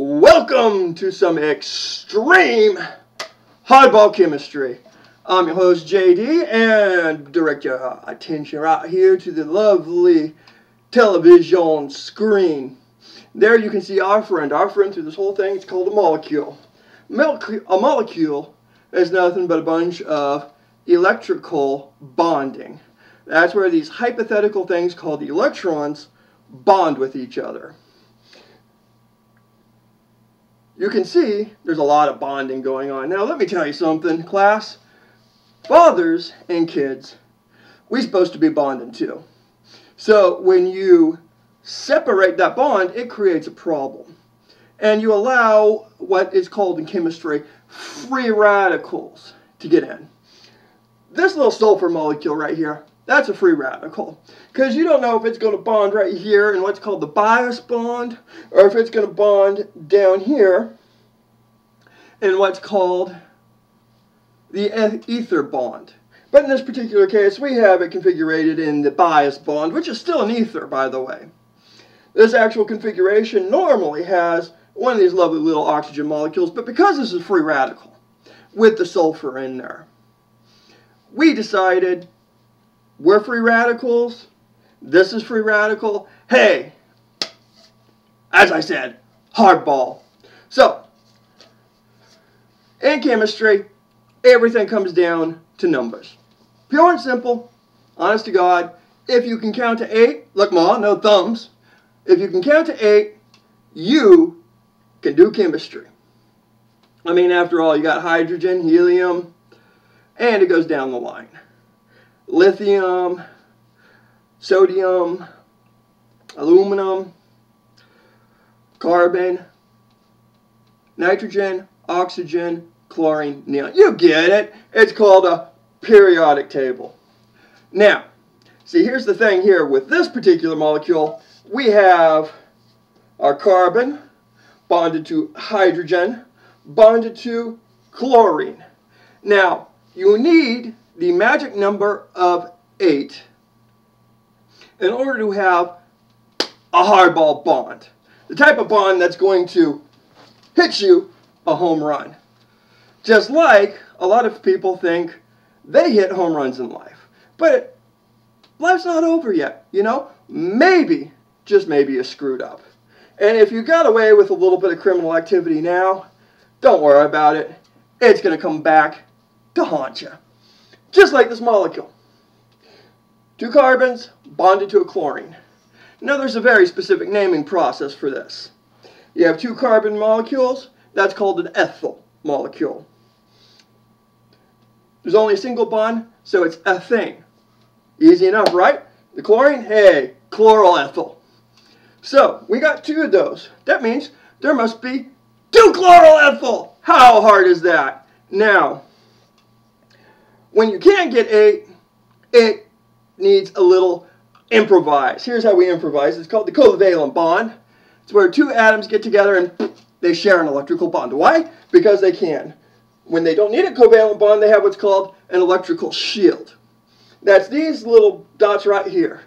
Welcome to some extreme hardball chemistry. I'm your host JD and direct your attention right here to the lovely television screen. There you can see our friend through this whole thing. It's called a molecule. A molecule is nothing but a bunch of electrical bonding. That's where these hypothetical things called electrons bond with each other. You can see there's a lot of bonding going on. Now let me tell you something, class. Fathers and kids, we're supposed to be bonding too. So when you separate that bond, it creates a problem. And you allow what is called in chemistry free radicals to get in. This little sulfur molecule right here, that's a free radical. Because you don't know if it's going to bond right here in what's called the bias bond, or if it's going to bond down here in what's called the ether bond. But in this particular case, we have it configured in the bias bond, which is still an ether, by the way. This actual configuration normally has one of these lovely little oxygen molecules, but because this is a free radical with the sulfur in there, we decided we're free radicals, this is free radical, hey, as I said, hardball. So, in chemistry, everything comes down to numbers. Pure and simple, honest to God. If you can count to 8, look ma, no thumbs. If you can count to 8, you can do chemistry. I mean, after all, you got hydrogen, helium, and it goes down the line. Lithium, sodium, aluminum, carbon, nitrogen, oxygen, chlorine, neon. You get it. It's called a periodic table. Now, see, here's the thing here with this particular molecule. We have our carbon bonded to hydrogen, bonded to chlorine. Now, you need the magic number of 8 in order to have a hardball bond. The type of bond that's going to hit you a home run. Just like a lot of people think they hit home runs in life. But life's not over yet, you know? Maybe, just maybe you screwed up. And if you got away with a little bit of criminal activity now, don't worry about it. It's going to come back to haunt you. Just like this molecule. 2 carbons bonded to a chlorine. Now there's a very specific naming process for this. You have 2 carbon molecules, that's called an ethyl molecule. There's only a single bond, so it's ethane. Easy enough, right? The chlorine, hey, chloroethyl. So, we got 2 of those. That means there must be 2 chloroethyl. How hard is that? Now, when you can't get 8, it needs a little improvise. Here's how we improvise. It's called the covalent bond. It's where 2 atoms get together and they share an electrical bond. Why? Because they can. When they don't need a covalent bond, they have what's called an electrical shield. That's these little dots right here,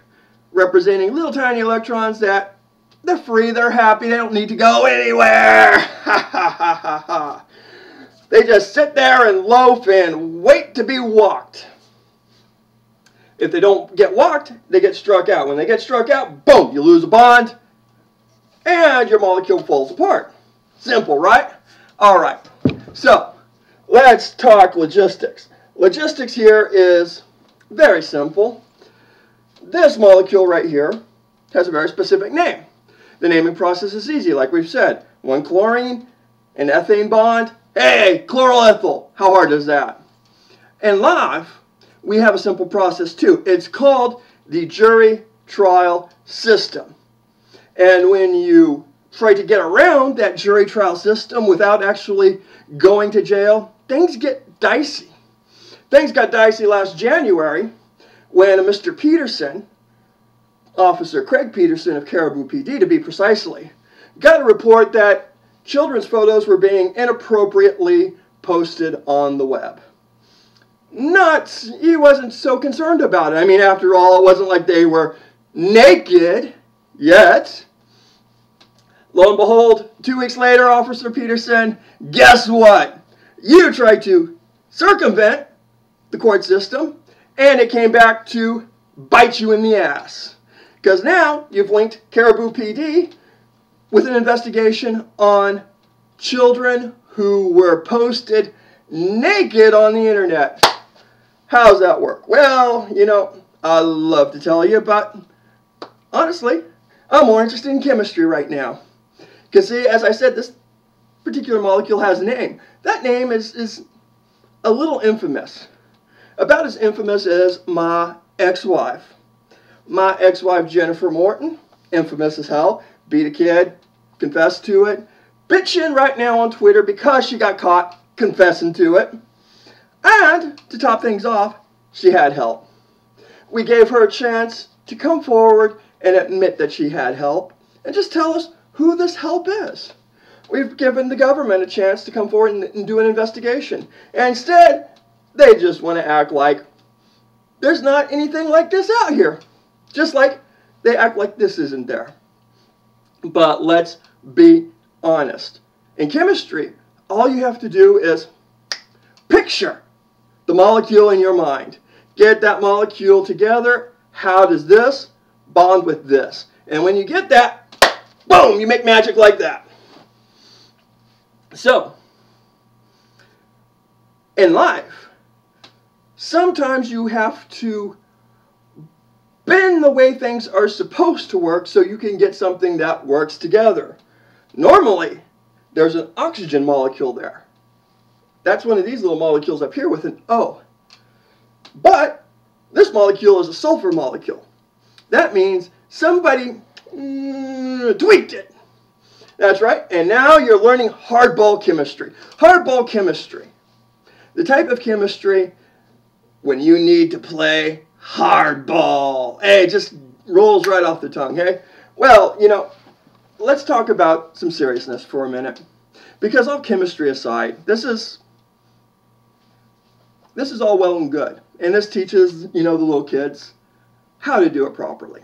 representing little tiny electrons that they're free, they're happy, they don't need to go anywhere. Ha ha ha ha ha. They just sit there and loaf and wait to be walked. If they don't get walked, they get struck out. When they get struck out, boom, you lose a bond, and your molecule falls apart. Simple, right? All right. So, let's talk logistics. Logistics here is very simple. This molecule right here has a very specific name. The naming process is easy, like we've said. 1 chlorine, an ethane bond. Hey, chloroethyl. How hard is that? In life, we have a simple process too. It's called the jury trial system. And when you try to get around that jury trial system without actually going to jail, things get dicey. Things got dicey last January when Mr. Peterson, Officer Craig Peterson of Caribou PD to be precisely, got a report that children's photos were being inappropriately posted on the web. He wasn't so concerned about it. I mean, after all, it wasn't like they were naked yet. Lo and behold, 2 weeks later, Officer Peterson, guess what? You tried to circumvent the court system, and it came back to bite you in the ass. Because now you've linked Caribou PD with an investigation on children who were posted naked on the internet. How's that work? Well, you know, I love to tell you, but honestly, I'm more interested in chemistry right now. Because see, as I said, this particular molecule has a name. That name is a little infamous. About as infamous as my ex-wife. My ex-wife, Jennifer Morton, infamous as hell, beat a kid, confessed to it, bitching right now on Twitter because she got caught confessing to it. And, to top things off, she had help. We gave her a chance to come forward and admit that she had help, and just tell us who this help is. We've given the government a chance to come forward and do an investigation. And instead, they just want to act like there's not anything like this out here. Just like they act like this isn't there. But let's be honest. In chemistry, all you have to do is picture the molecule in your mind. Get that molecule together. How does this bond with this? And when you get that, boom, you make magic like that. So, in life, sometimes you have to bend the way things are supposed to work so you can get something that works together. Normally, there's an oxygen molecule there. That's one of these little molecules up here with an O. But this molecule is a sulfur molecule. That means somebody tweaked it. That's right. And now you're learning hardball chemistry. Hardball chemistry. The type of chemistry when you need to play hardball. Hey, it just rolls right off the tongue, hey? Well, you know, let's talk about some seriousness for a minute. Because all chemistry aside, this is all well and good. And this teaches, you know, the little kids how to do it properly.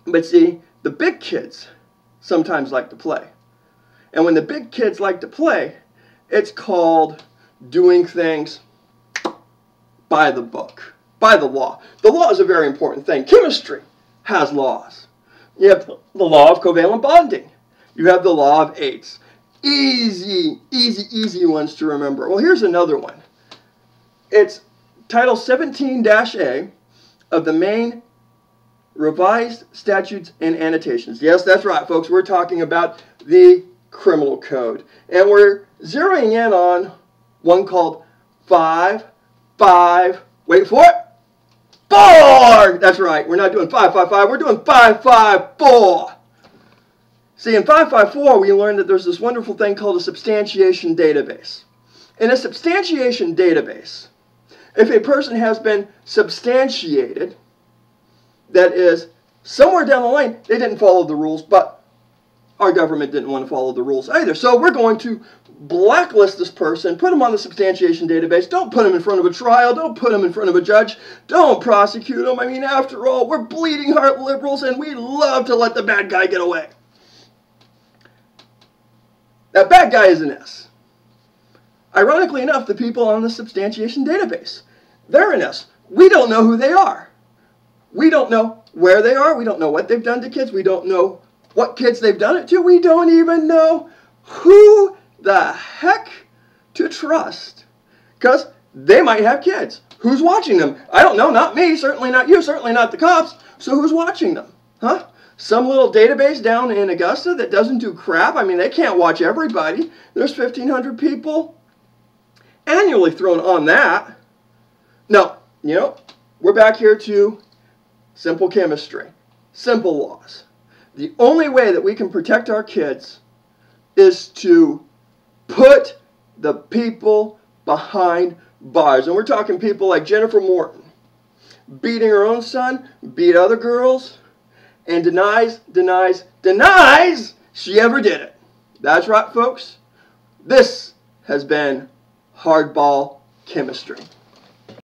But see, the big kids sometimes like to play. And when the big kids like to play, it's called doing things by the book, by the law. The law is a very important thing. Chemistry has laws. You have the law of covalent bonding. You have the law of eights. Easy, easy, easy ones to remember. Well, here's another one. It's Title 17-A of the Maine Revised Statutes and Annotations. Yes, that's right, folks. We're talking about the criminal code. And we're zeroing in on one called 5, wait for it, 4! That's right. We're not doing 555. We're doing 554. See, in 554, we learned that there's this wonderful thing called a substantiation database. In a substantiation database, if a person has been substantiated, that is, somewhere down the line, they didn't follow the rules, but our government didn't want to follow the rules either. So we're going to blacklist this person, put them on the substantiation database. Don't put them in front of a trial. Don't put them in front of a judge. Don't prosecute them. I mean, after all, we're bleeding heart liberals, and we love to let the bad guy get away. That bad guy is an S. Ironically enough, the people on the substantiation database, they're an S. We don't know who they are. We don't know where they are. We don't know what they've done to kids. We don't know what kids they've done it to. We don't even know who the heck to trust. Because they might have kids. Who's watching them? I don't know. Not me. Certainly not you. Certainly not the cops. So who's watching them? Huh? Some little database down in Augusta that doesn't do crap. I mean, they can't watch everybody. There's 1,500 people annually thrown on that. No, you know, we're back here to simple chemistry, simple laws. The only way that we can protect our kids is to put the people behind bars. And we're talking people like Jennifer Morton, beating her own son, beat other girls, and denies she ever did it. That's right, folks. This has been Hardball Chemistry.